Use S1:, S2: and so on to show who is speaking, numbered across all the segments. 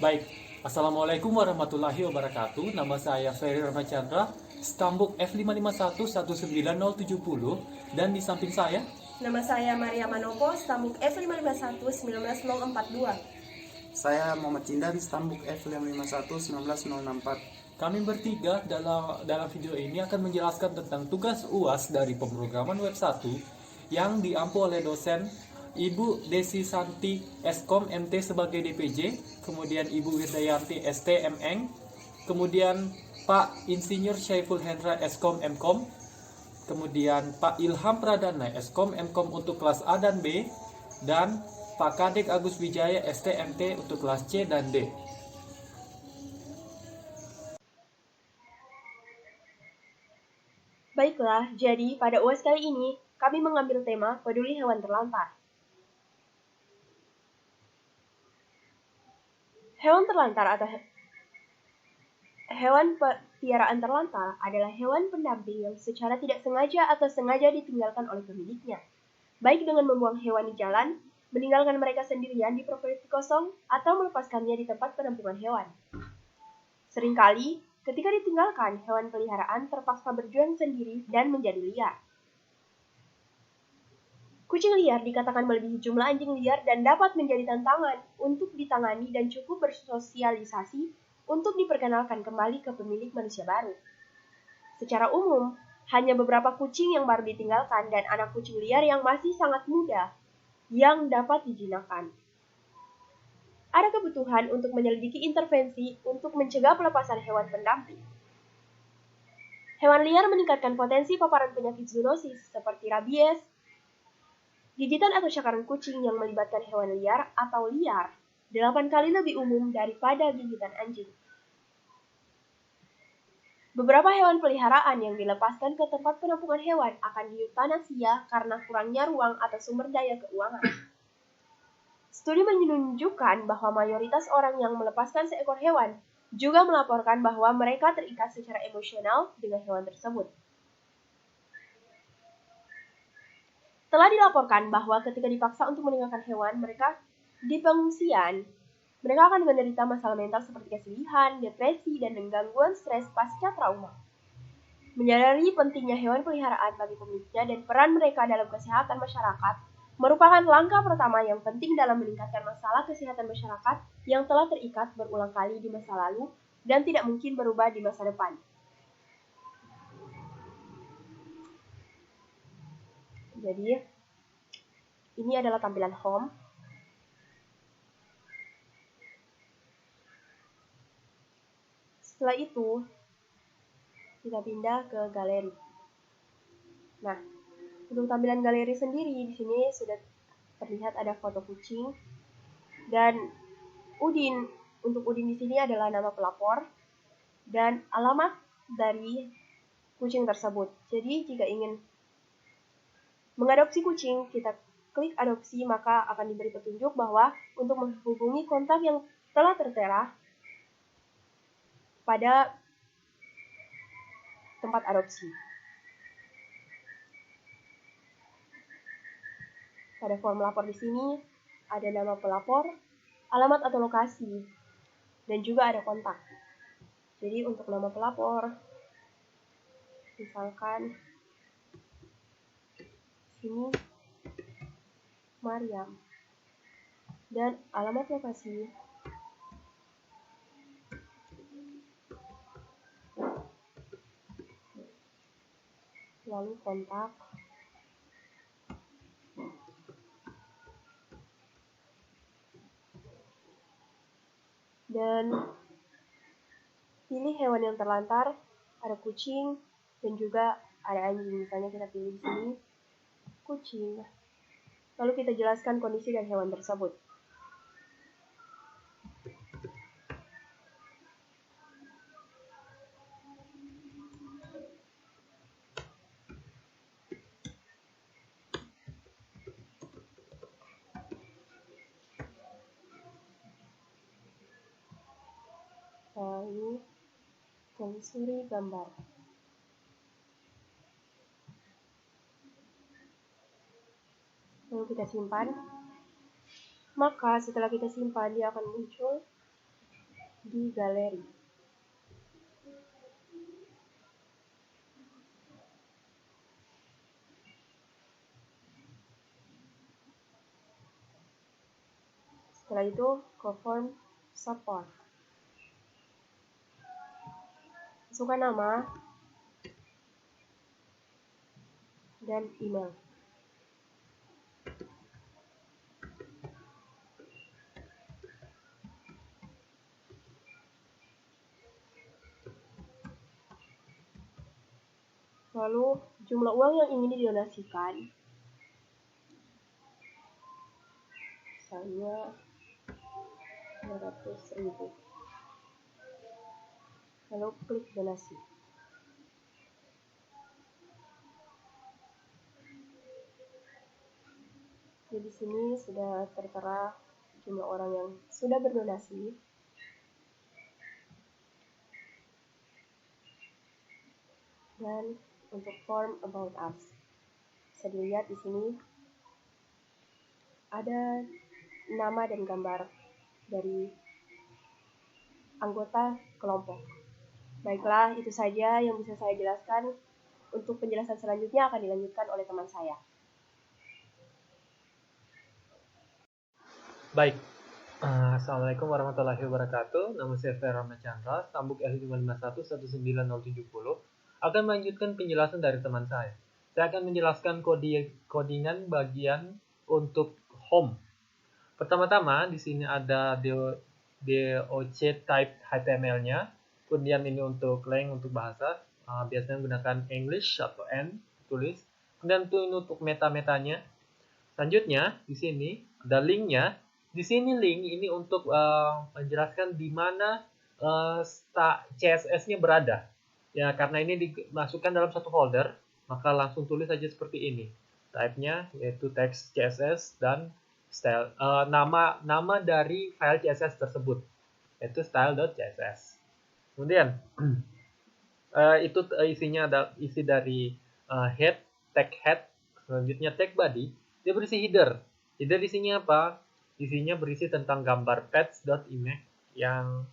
S1: Baik, Assalamualaikum warahmatullahi wabarakatuh. Nama saya Ferry Ramachandra, Stambuk F5511970, dan di samping saya,
S2: Nama saya Maria Manopo, Stambuk F551 19042.
S3: Saya Muhammad Cindan, Stambuk F551 19064.
S1: kami bertiga dalam video ini akan menjelaskan tentang tugas UAS dari pemrograman Web 1 yang diampu oleh dosen Ibu Desi Santi Eskom MT sebagai DPJ, kemudian Ibu Wirdayanti ST MN, kemudian Pak Insinyur Syaiful Hendra Eskom Mkom, kemudian Pak Ilham Pradana Eskom Mkom untuk kelas A dan B, dan Pak Kadek Agus Wijaya STMT untuk kelas C dan D.
S2: Baiklah, jadi pada UAS kali ini kami mengambil tema peduli hewan terlantar. Hewan terlantar atau hewan piaraan terlantar adalah hewan pendamping yang secara tidak sengaja atau sengaja ditinggalkan oleh pemiliknya, baik dengan membuang hewan di jalan, meninggalkan mereka sendirian di properti kosong, atau melepaskannya di tempat penampungan hewan. Seringkali, ketika ditinggalkan, hewan peliharaan terpaksa berjuang sendiri dan menjadi liar. Kucing liar dikatakan melebihi jumlah anjing liar dan dapat menjadi tantangan untuk ditangani dan cukup bersosialisasi untuk diperkenalkan kembali ke pemilik manusia baru. Secara umum, hanya beberapa kucing yang baru ditinggalkan dan anak kucing liar yang masih sangat muda yang dapat dijinakkan. Ada kebutuhan untuk menyelidiki intervensi untuk mencegah pelepasan hewan pendamping. Hewan liar meningkatkan potensi paparan penyakit zoonosis seperti rabies, gigitan atau cakaran kucing yang melibatkan hewan liar atau liar 8 kali lebih umum daripada gigitan anjing. Beberapa hewan peliharaan yang dilepaskan ke tempat penampungan hewan akan diutanasia karena kurangnya ruang atau sumber daya keuangan. Studi menunjukkan bahwa mayoritas orang yang melepaskan seekor hewan juga melaporkan bahwa mereka terikat secara emosional dengan hewan tersebut. Telah dilaporkan bahwa ketika dipaksa untuk meninggalkan hewan mereka di pengungsian, mereka akan menderita masalah mental seperti kesedihan, depresi, dan gangguan stres pasca trauma. Menyadari pentingnya hewan peliharaan bagi pemiliknya dan peran mereka dalam kesehatan masyarakat merupakan langkah pertama yang penting dalam meningkatkan masalah kesehatan masyarakat yang telah terikat berulang kali di masa lalu dan tidak mungkin berubah di masa depan. Jadi, ini adalah tampilan home. Setelah itu, kita pindah ke galeri. Nah, untuk tampilan galeri sendiri, di sini sudah terlihat ada foto kucing. Dan Udin, untuk Udin di sini adalah nama pelapor dan alamat dari kucing tersebut. Jadi, jika ingin mengadopsi kucing, kita klik adopsi, maka akan diberi petunjuk bahwa untuk menghubungi kontak yang telah tertera pada tempat adopsi. Pada form lapor di sini ada nama pelapor, alamat atau lokasi, dan juga ada kontak. Jadi untuk nama pelapor, misalkan sini Mariam, dan alamat lokasi lalu kontak, dan pilih hewan yang terlantar. Ada kucing dan juga ada anjing. Misalnya kita pilih di sini kucing. Lalu kita jelaskan kondisi dan hewan tersebut. Lalu telusuri gambar. Lalu kita simpan. Maka setelah kita simpan, dia akan muncul di galeri. Setelah itu, confirm support. Masukkan nama dan email. Lalu, jumlah uang yang ingin didonasikan, misalnya 200.000. Lalu klik donasi. Jadi di sini sudah tertera jumlah orang yang sudah berdonasi. Dan untuk form about us, bisa dilihat di sini ada nama dan gambar dari anggota kelompok. Baiklah, itu saja yang bisa saya jelaskan. Untuk penjelasan selanjutnya akan dilanjutkan oleh teman saya.
S1: Baik. Assalamualaikum warahmatullahi wabarakatuh. Nama saya Ferrama Chandra, Stambuk L5511970 akan melanjutkan penjelasan dari teman saya. Saya akan menjelaskan codingan bagian untuk home. Pertama-tama di sini ada DOC type HTML-nya. Kemudian ini untuk length untuk bahasa, biasanya menggunakan English atau N tulis. Kemudian ini untuk meta-metanya. Selanjutnya di sini ada link-nya. Di sini link ini untuk menjelaskan di mana CSS-nya berada. Ya, karena ini dimasukkan dalam satu folder, maka langsung tulis saja seperti ini. Type-nya yaitu text CSS dan style nama dari file CSS tersebut, yaitu style.css. Kemudian itu isinya ada isi dari head, tag head, selanjutnya tag body. Dia berisi header. Header isinya apa? Isinya berisi tentang gambar pets.image yang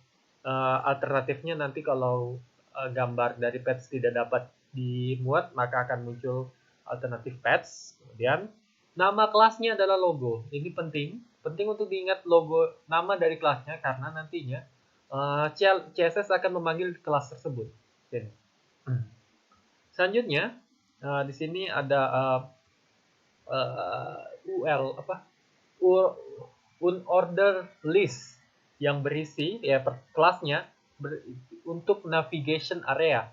S1: alternatifnya nanti kalau gambar dari pets tidak dapat dimuat, maka akan muncul alternatif pets. Kemudian nama kelasnya adalah logo. Ini penting untuk diingat logo nama dari kelasnya karena nantinya CSS akan memanggil kelas tersebut. Jadi, selanjutnya di sini ada unorder list yang berisi ya kelasnya untuk navigation area.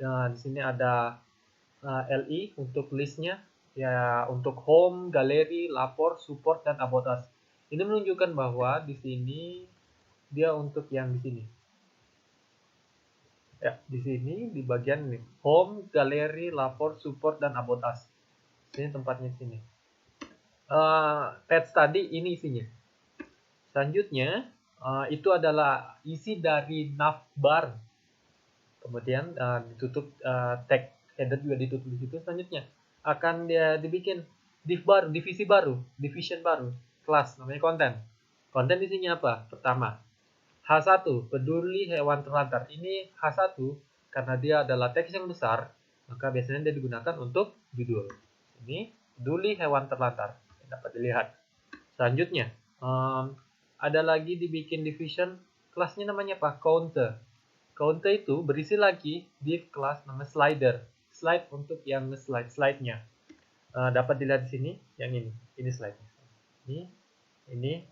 S1: Nah, di sini ada LI untuk listnya, ya untuk home, galeri, lapor, support, dan about us. Ini menunjukkan bahwa di sini dia untuk yang di sini. Ya, di sini di bagian ini home, galeri, lapor, support, dan about us. Ini tempatnya sini. Pets tadi ini isinya. Selanjutnya itu adalah isi dari navbar. Kemudian ditutup tag header juga ditutup di situ. Selanjutnya akan dibikin division baru, kelas namanya konten. Konten isinya apa? Pertama, H1 peduli hewan terlantar. Ini H1 karena dia adalah teks yang besar, maka biasanya dia digunakan untuk judul. Ini peduli hewan terlantar, dapat dilihat. Selanjutnya ada lagi dibikin division, kelasnya namanya apa? Counter. Counter itu berisi lagi div kelas nama slider. Slide untuk yang slide-nya. Dapat dilihat di sini, yang ini slide-nya. Ini.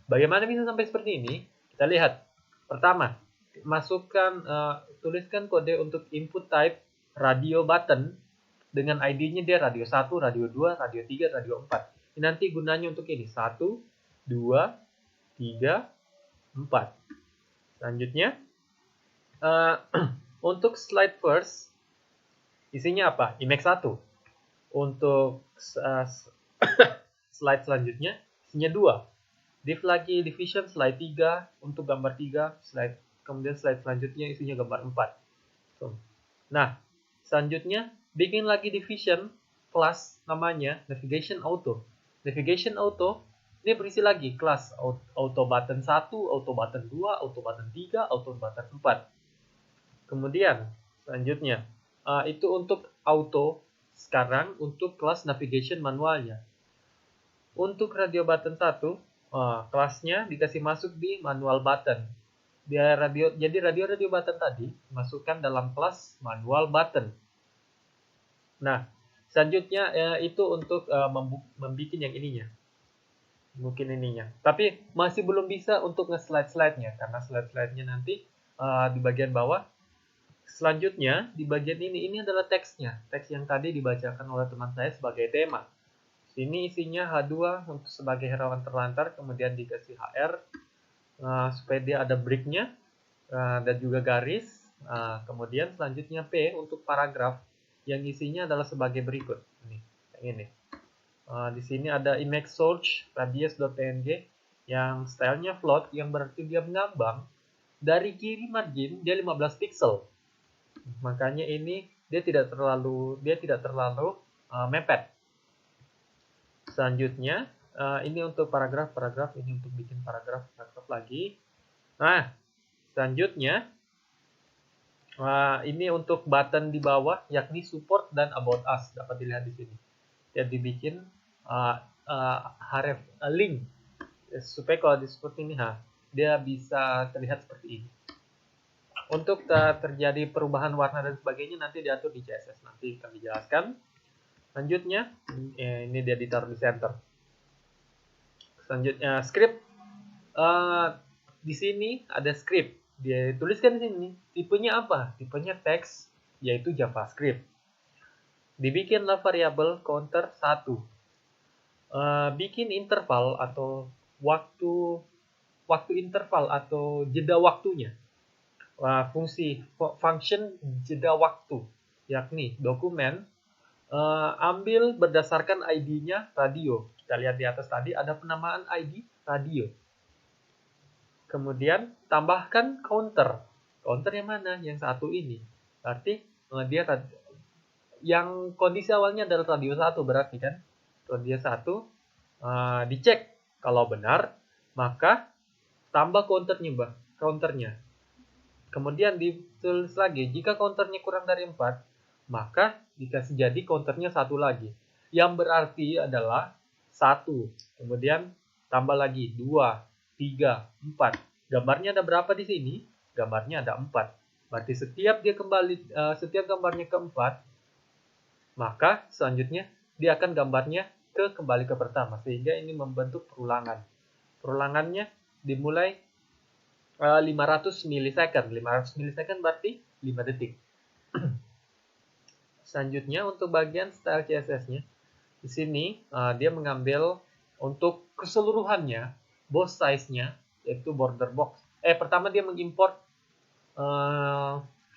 S1: Bagaimana bisa sampai seperti ini? Kita lihat. Pertama, masukkan, tuliskan kode untuk input type radio button dengan ID-nya dia radio 1, radio 2, radio 3, radio 4. Ini nanti gunanya untuk ini. 1, 2, 3, 4. Selanjutnya, untuk slide first, isinya apa? Image 1. Untuk slide selanjutnya, isinya 2. Div lagi division slide 3 untuk gambar 3, slide kemudian slide selanjutnya isinya gambar 4. Nah, selanjutnya bikin lagi division kelas namanya navigation auto. Navigation auto Ini berisi lagi kelas auto button 1, auto button 2, auto button 3, auto button 4. Kemudian selanjutnya itu untuk auto. Sekarang untuk kelas navigation manualnya. Untuk radio button 1, kelasnya dikasih masuk di manual button. Jadi radio button tadi masukkan dalam kelas manual button. Nah, selanjutnya itu untuk membuat yang ininya. Mungkin ininya. Tapi masih belum bisa untuk nge-slide-slide-nya karena slide-slide-nya nanti di bagian bawah. Selanjutnya di bagian ini adalah teksnya. Teks yang tadi dibacakan oleh teman saya sebagai tema. Sini isinya H2 untuk sebagai hewan terlantar, kemudian dikasih HR supaya dia ada break-nya dan juga garis. Kemudian selanjutnya P untuk paragraf yang isinya adalah sebagai berikut. Ini. Di sini ada image source radius.png yang stylenya float, yang berarti dia mengambang dari kiri margin dia 15 pixel. Makanya ini dia tidak terlalu mepet. Selanjutnya ini untuk paragraf, ini untuk bikin paragraf lagi. Nah, selanjutnya ini untuk button di bawah yakni support dan about us, dapat dilihat di sini. Dia dibikin href link supaya kalau di seperti ini dia bisa terlihat seperti ini. Untuk terjadi perubahan warna dan sebagainya nanti diatur di CSS, nanti akan dijelaskan. Selanjutnya ini dia ditaruh di center. Selanjutnya script. Di sini ada script. Dia tuliskan di sini tipenya apa? Tipenya teks, yaitu JavaScript. Dibikinlah variabel counter 1. Bikin interval atau waktu interval atau jeda waktunya. Function jeda waktu, yakni dokumen ambil berdasarkan ID-nya radio. Kita lihat di atas tadi ada penamaan ID radio. Kemudian tambahkan counter. Counter yang mana? Yang satu ini. Berarti dia yang kondisi awalnya adalah radio 1, berarti kan radio 1 dicek. Kalau benar, maka tambah counternya. Kemudian ditulis lagi, jika counternya kurang dari 4, maka dikasih jadi counternya 1 lagi. Yang berarti adalah 1. Kemudian tambah lagi 2, 3, 4. Gambarnya ada berapa di sini? Gambarnya ada 4. Berarti setiap gambarnya ke 4, maka selanjutnya dia akan gambarnya kembali ke pertama. Sehingga ini membentuk perulangan. Perulangannya dimulai 500 milisecond. 500 milisecond berarti 5 detik. Selanjutnya untuk bagian style CSS-nya, di sini dia mengambil untuk keseluruhannya both size-nya, yaitu border box. Pertama dia mengimport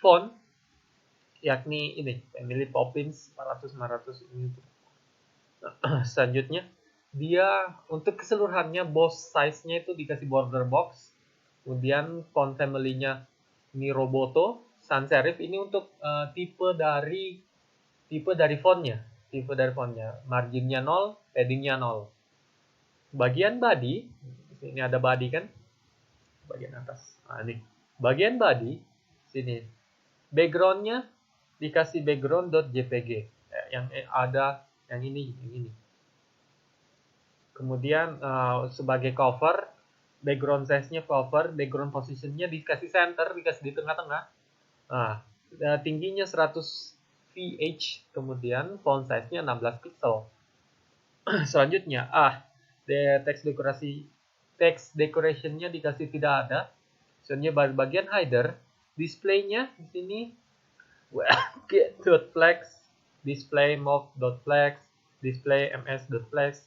S1: font, yakni ini Emily Poppins 400 ini. Selanjutnya dia untuk keseluruhannya both size-nya itu dikasih border box. Kemudian font family-nya ini Roboto, sans serif. Ini untuk tipe dari fontnya. Marginnya 0, paddingnya 0. Bagian body, ini ada body kan? Bagian atas. Ini. Bagian body, sini. Background-nya dikasih background.jpg. Yang ada yang ini. Kemudian sebagai cover, background size-nya cover, background position-nya dikasih center, dikasih di tengah-tengah. Tingginya 100 VH, kemudian font size-nya 16 pixel. Selanjutnya, text decoration-nya dikasih tidak ada. Soalnya bagian header, display-nya di sini get.flex, display mock.flex, display ms.flex,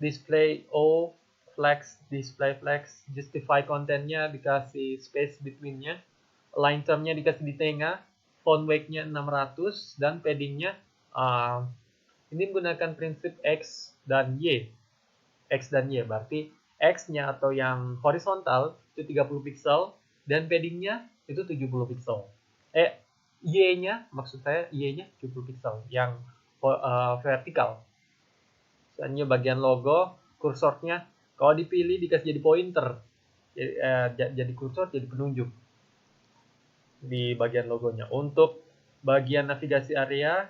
S1: display o flex, display flex, justify content-nya dikasih space between-nya, line term-nya dikasih di tengah, font weight-nya 600, dan padding-nya ini menggunakan prinsip X dan Y. X dan Y, berarti X-nya atau yang horizontal itu 30 pixel, dan padding-nya itu 70 pixel. Y-nya, maksud saya Y-nya 70 pixel, yang vertikal. Misalnya bagian logo, kursornya Kalau dipilih dikasih jadi pointer, jadi kursor, jadi penunjuk di bagian logonya. Untuk bagian navigasi area,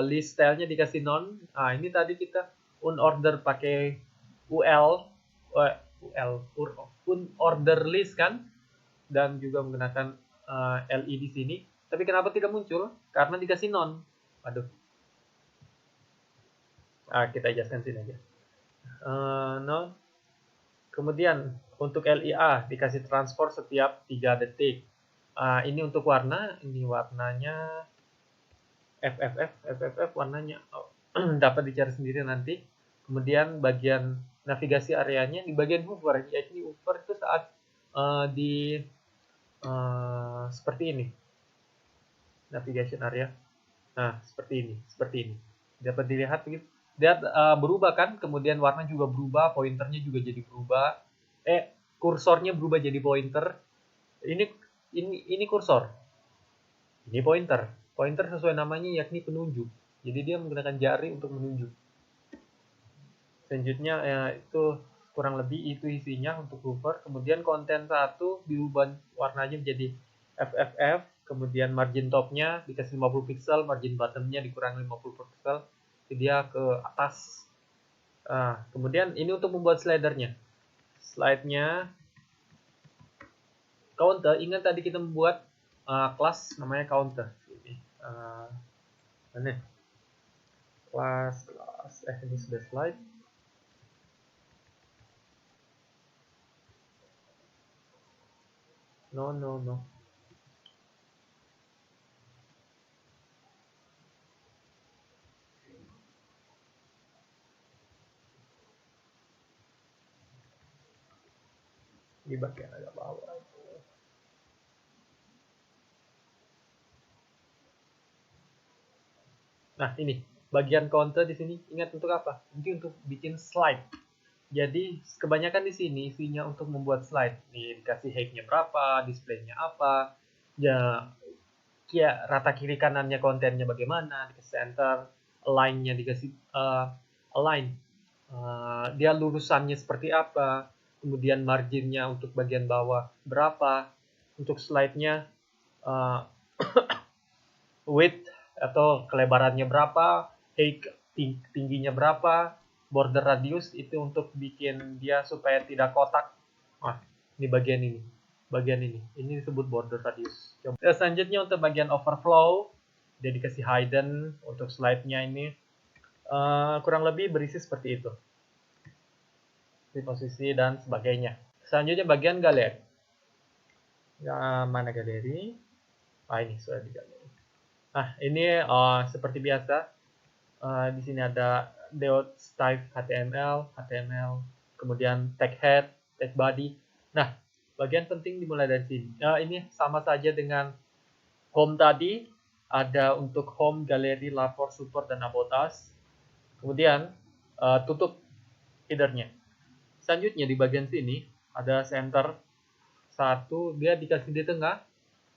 S1: list style-nya dikasih none. Ini tadi kita unorder pakai UL, unorder list kan, dan juga menggunakan LI di sini. Tapi kenapa tidak muncul? Karena dikasih none. Aduh. Kita jelaskan sini aja. None. Kemudian untuk LIA dikasih transport setiap 3 detik. Ini untuk warna, ini warnanya FFF warnanya dapat dicari sendiri nanti. Kemudian bagian navigasi areanya di bagian hover, yaitu hover itu saat seperti ini navigation area. Nah, seperti ini. Dapat dilihat begitu. Dia berubah kan, kemudian warna juga berubah, pointernya juga jadi berubah. Kursornya berubah jadi pointer. Ini kursor. Ini pointer. Pointer sesuai namanya yakni penunjuk. Jadi dia menggunakan jari untuk menunjuk. Selanjutnya itu kurang lebih itu isinya untuk hover. Kemudian konten 1 diubah warnanya menjadi FFF. Kemudian margin topnya dikasih 50 pixel, margin bottomnya dikurangi 50 pixel, dia ke atas. Kemudian ini untuk membuat slidernya. Slide-nya counter. Ingat tadi kita membuat kelas namanya counter. Ini kelas ini sudah slide. No. Di bagian agak bawah. Nah, ini bagian counter di sini. Ingat untuk apa? Ini untuk bikin slide. Jadi kebanyakan di sini isinya untuk membuat slide. Nih dikasih height-nya berapa, display-nya apa, ya rata kiri kanannya kontennya bagaimana, dikasih center, align-nya dikasih align. Dia lurusannya seperti apa, kemudian marginnya untuk bagian bawah berapa, untuk slide-nya width atau kelebarannya berapa, height tingginya berapa, border radius itu untuk bikin dia supaya tidak kotak. Ini bagian ini. Ini disebut border radius. Selanjutnya untuk bagian overflow, dia dikasih hidden untuk slide-nya ini. Kurang lebih berisi seperti itu. Di posisi dan sebagainya. Selanjutnya bagian galeri. Mana galeri? Ini sudah di galeri. Ini seperti biasa. Di sini ada type HTML, kemudian tag head, tag body. Nah, bagian penting dimulai dari sini. Ini sama saja dengan home tadi. Ada untuk home, galeri, lapor, support, dan about us. Kemudian tutup headernya. Selanjutnya di bagian sini ada center 1, dia dikasih di tengah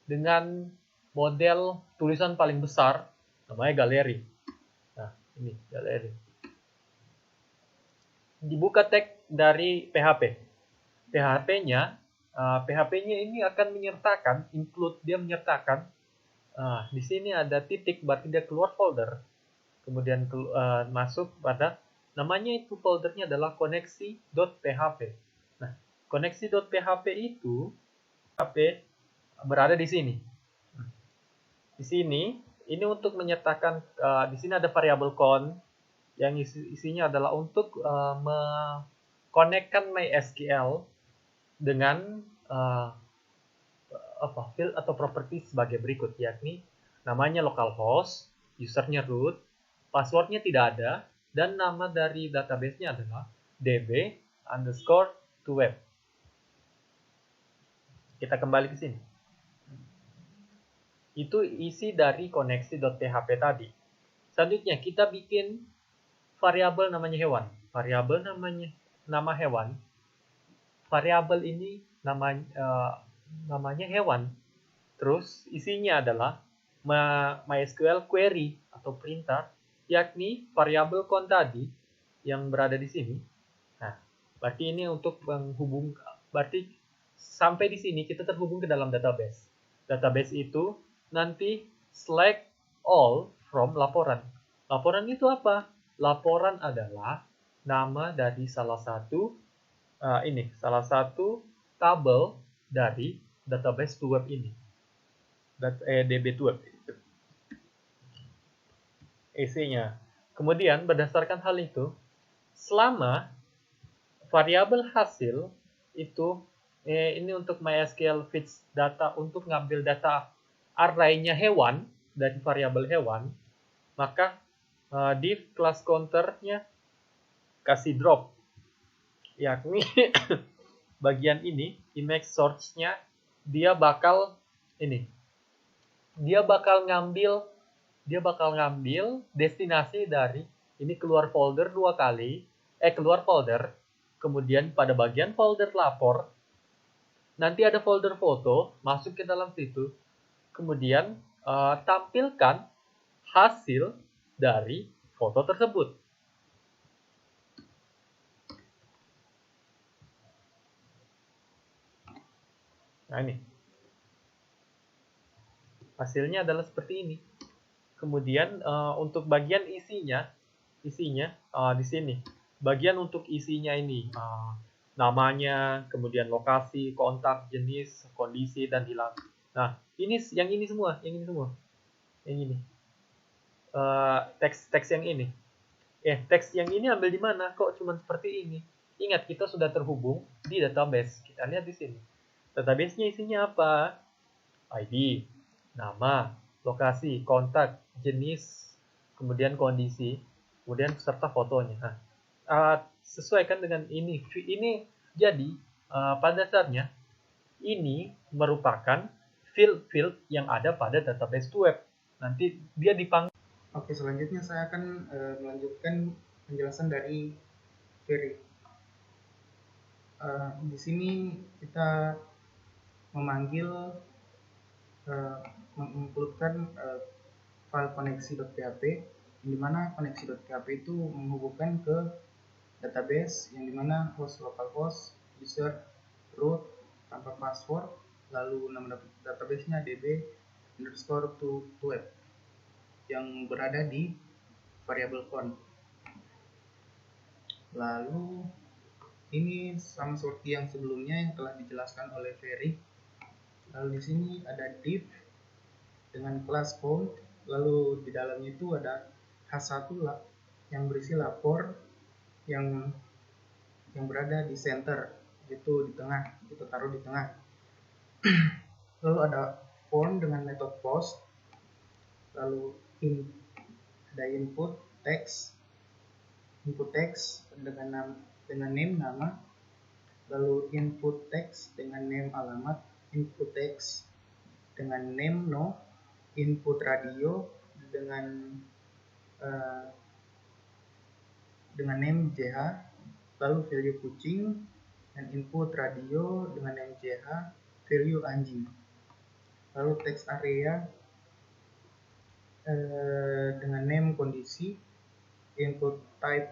S1: dengan model tulisan paling besar, namanya galeri. Nah, ini galeri. Dibuka tag dari PHP. PHP-nya ini akan menyertakan, dia menyertakan. Di sini ada titik, berarti dia keluar folder. Kemudian masuk pada, namanya itu foldernya adalah koneksi.php. Nah, koneksi.php itu berada di sini. Di sini, ini untuk menyertakan, di sini ada variabel con yang isinya adalah untuk mengkonekkan MySQL dengan field atau properti sebagai berikut, yakni namanya localhost, usernya root, passwordnya tidak ada, dan nama dari database-nya adalah db_to_web. Kita kembali ke sini. Itu isi dari koneksi.php tadi. Selanjutnya kita bikin variabel namanya hewan. Variabel nama hewan. Variabel ini namanya hewan. Terus isinya adalah MySQL query atau perintah, yakni variabel con tadi yang berada di sini. Nah, Berarti ini untuk menghubung, berarti sampai di sini kita terhubung ke dalam database. Database itu nanti select all from laporan. Laporan itu apa? Laporan adalah nama dari salah satu salah satu tabel dari database to web ini. DB to web. Isinya. Kemudian berdasarkan hal itu, selama variabel hasil itu ini untuk MySQL fetch data untuk ngambil data array-nya hewan dari variabel hewan, maka div class counter-nya kasih drop, yakni bagian ini image source-nya dia bakal ngambil destinasi dari ini keluar folder keluar folder, kemudian pada bagian folder lapor nanti ada folder foto, masuk ke dalam situ, kemudian tampilkan hasil dari foto tersebut. Nah ini hasilnya adalah seperti ini. Kemudian untuk bagian isinya di sini. Bagian untuk isinya ini namanya, kemudian lokasi, kontak, jenis, kondisi, dan hilang. Nah, yang ini semua. Teks yang ini. Teks yang ini ambil di mana? Kok cuma seperti ini? Ingat, kita sudah terhubung di database. Kita lihat di sini. Database-nya isinya apa? ID, nama, lokasi, kontak, jenis, kemudian kondisi, kemudian serta fotonya. Nah, sesuaikan dengan ini. Jadi pada dasarnya ini merupakan field yang ada pada database web. Nanti dia dipanggil.
S3: Oke, selanjutnya saya akan melanjutkan penjelasan dari Ferry. Di sini kita memanggil mengincludekan file koneksi.php, di mana koneksi.php itu menghubungkan ke database yang dimana host localhost, user, root, tanpa password, lalu nama database-nya db_to web yang berada di variabel count. Lalu ini sama seperti yang sebelumnya yang telah dijelaskan oleh Ferry. Lalu di sini ada div dengan kelas count, lalu di dalamnya itu ada H1 yang berisi lapor yang berada di center, itu di tengah, kita taruh di tengah. Lalu ada form dengan metode post, lalu ada input text dengan name nama, lalu input text dengan name alamat, input text dengan name no, input radio dengan name JH, lalu value kucing, dan input radio dengan name JH, value anjing. Lalu text area dengan name kondisi, input type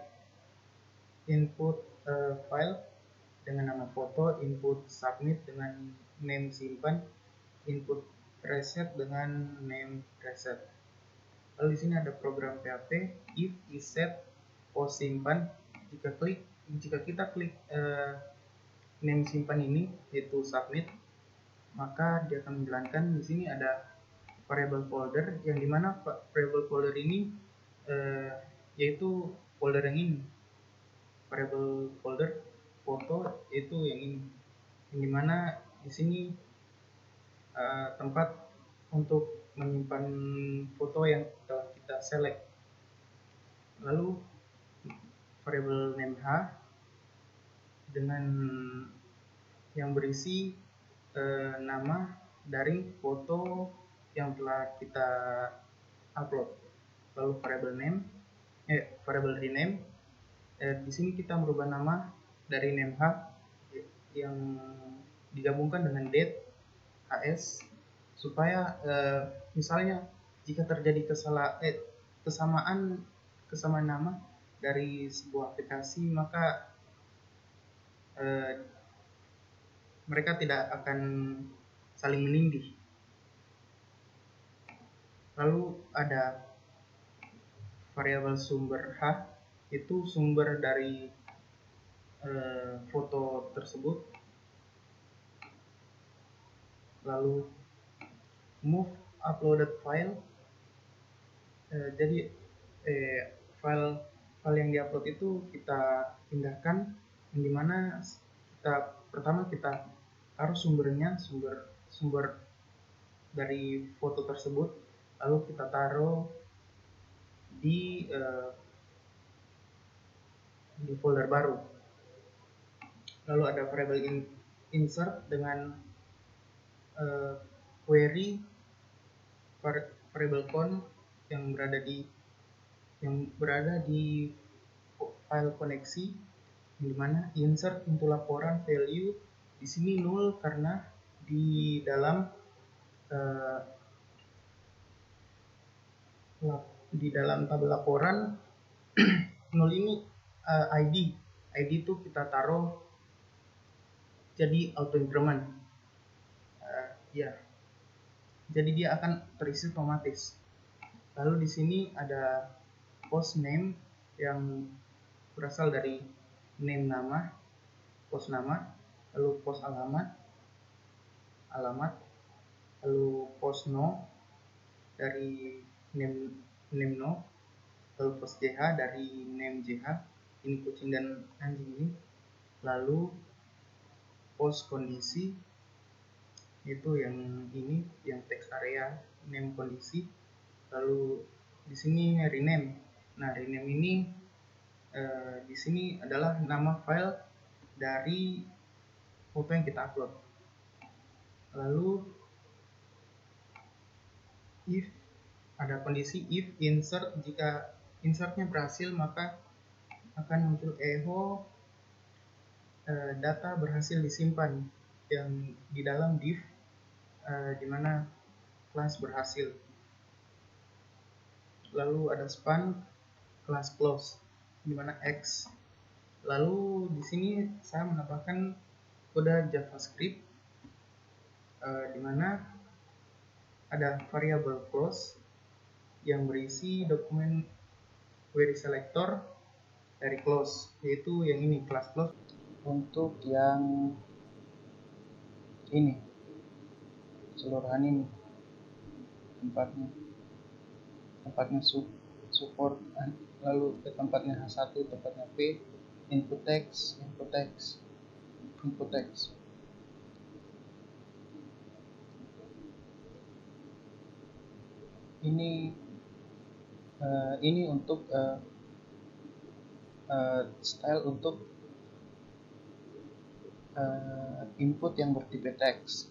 S3: file dengan nama foto, input submit dengan name simpan, input reset dengan name reset. Lalu di sini ada program PHP if iset post simpan. Jika kita klik name simpan ini, yaitu submit, maka dia akan menjalankan. Di sini ada variable folder, yang dimana variable folder ini yaitu folder yang ini, variable folder foto, itu yang ini, yang dimana di sini tempat untuk menyimpan foto yang telah kita select. Lalu variable name h dengan yang berisi nama dari foto yang telah kita upload. Lalu variable rename, di sini kita merubah nama dari name h yang digabungkan dengan date hs, supaya misalnya jika terjadi kesamaan nama dari sebuah aplikasi, maka mereka tidak akan saling menindih. Lalu ada variabel sumber H, itu sumber dari foto tersebut. Lalu move uploaded file, jadi file yang diupload itu kita pindahkan, yang dimana pertama kita harus sumber dari foto tersebut, lalu kita taruh di folder baru. Lalu ada variable insert dengan query variable count yang berada di file koneksi, yang dimana insert untuk laporan value di sini nol karena di dalam tabel laporan nol ini ID itu kita taruh jadi auto increment, jadi dia akan terisi otomatis. Lalu di sini ada post name yang berasal dari name nama, post nama, lalu post alamat, lalu post no dari name no, lalu post JH dari name JH, ini kucing dan anjing ini. Lalu post kondisi itu yang ini, yang text area name kondisi. Lalu di sini rename. Nah, rename ini di sini adalah nama file dari foto yang kita upload. Lalu if ada kondisi if insert, jika insertnya berhasil maka akan muncul echo data berhasil disimpan yang di dalam div di mana kelas berhasil. Lalu ada span kelas close di mana X. Lalu di sini saya menambahkan kode JavaScript di mana ada variabel close yang berisi dokumen query selector dari close, yaitu yang ini, kelas close. Untuk yang ini keseluruhan ini tempatnya support, lalu ke tempatnya H1, tempatnya P, input text. Ini untuk style untuk input yang bertipe text.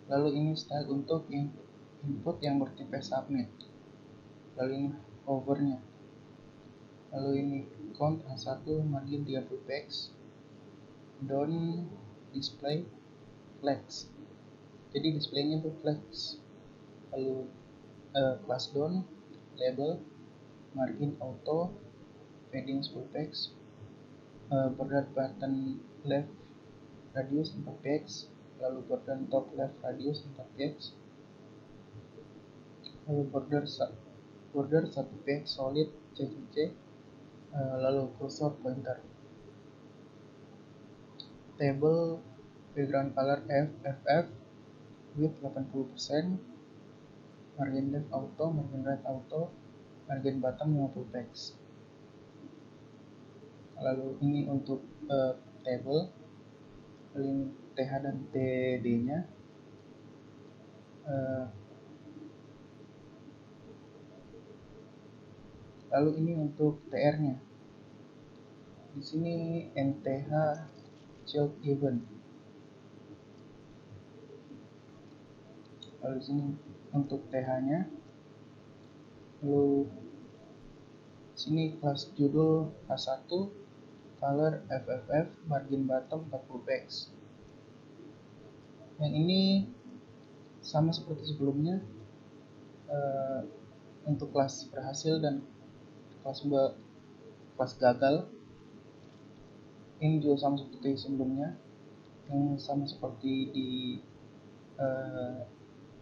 S3: Lalu ini style untuk input yang bertipe submit. Lalu ini overnya. Lalu ini count H1 margin 30 px, down display flex. Jadi displaynya itu flex. Lalu class down label margin auto padding 10 px, border button left radius 4 px, lalu border top left radius 4 px, lalu border 1 px solid CCC, lalu cursor pointer. Table background color FFF width 80%, margin left auto, margin right auto, margin bottom 50 px. Lalu ini untuk table, lalu ini TH dan TD nya. Lalu ini untuk TR nya, di sini MTH child event. Lalu di sini untuk TH nya. Lalu sini kelas judul H1, color FFF, margin bottom 40 px. Yang ini sama seperti sebelumnya, untuk kelas berhasil dan kelas gagal. Ini juga sama seperti sebelumnya, yang sama seperti di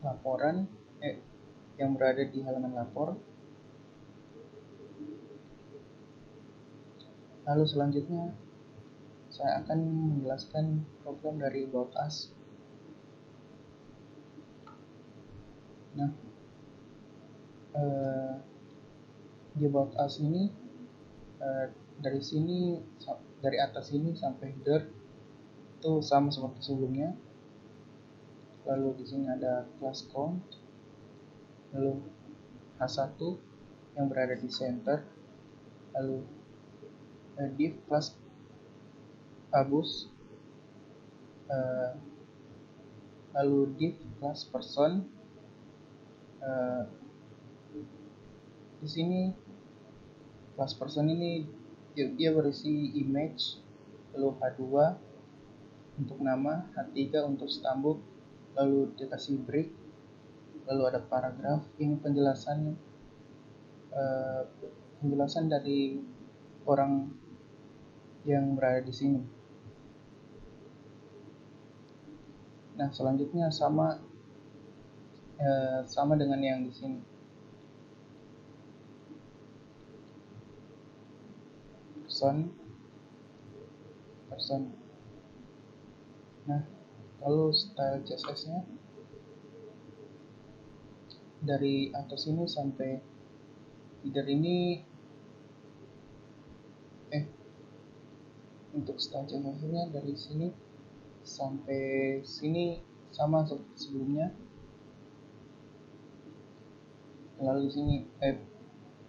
S3: laporan yang berada di halaman lapor. Lalu selanjutnya saya akan menjelaskan program dari About Us. Nah, di About Us ini dari atas ini sampai header itu sama seperti sebelumnya. Lalu di sini ada class count, lalu H1 yang berada di center, lalu div class abus, lalu div class person. Di sini class person ini dia berisi image, lalu H2 untuk nama, H3 untuk stambuk, lalu dikasih break, lalu ada paragraf. Ini penjelasan dari orang yang berada di sini. Nah, selanjutnya sama dengan yang di sini. Person. Nah, kalau style CSS-nya dari atas ini sampai header ini untuk style CSS-nya dari sini sampai sini sama seperti sebelumnya. Lalu di sini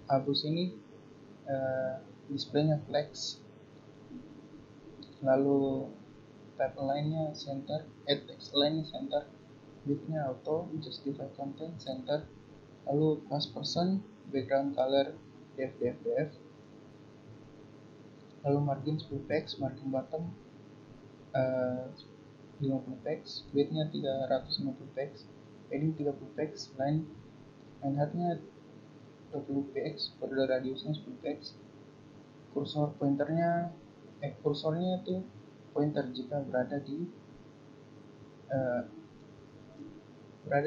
S3: abus ini displaynya flex, lalu type align-nya center, text align-nya center, width-nya auto, justify content center, lalu class person, background color def, lalu margin 10 px, margin bottom 50 px, width-nya 350 px, padding 30 px, line height-nya 20 px, border radiusnya 10 px, kursornya itu pointer jika berada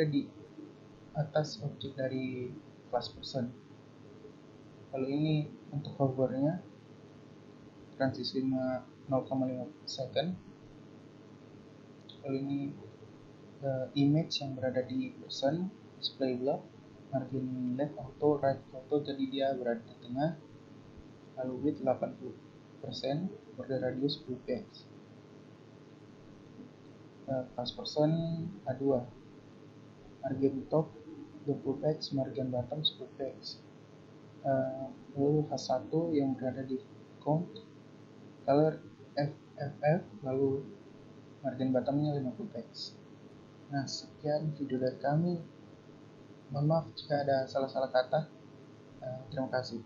S3: di atas objek dari class person. Lalu ini untuk hovernya transisi 0,5 second. Lalu ini image yang berada di person, display block, margin left auto, right auto, jadi dia berada di tengah. Lalu width 80%, border radius 10 px. Class person A2, margin top 20 px, margin bottom 10 px. Lalu H1 yang berada di count, color FFF, lalu margin bottomnya 50 px. Nah, sekian video dari kami. Mohon maaf jika ada salah-salah kata. Terima kasih.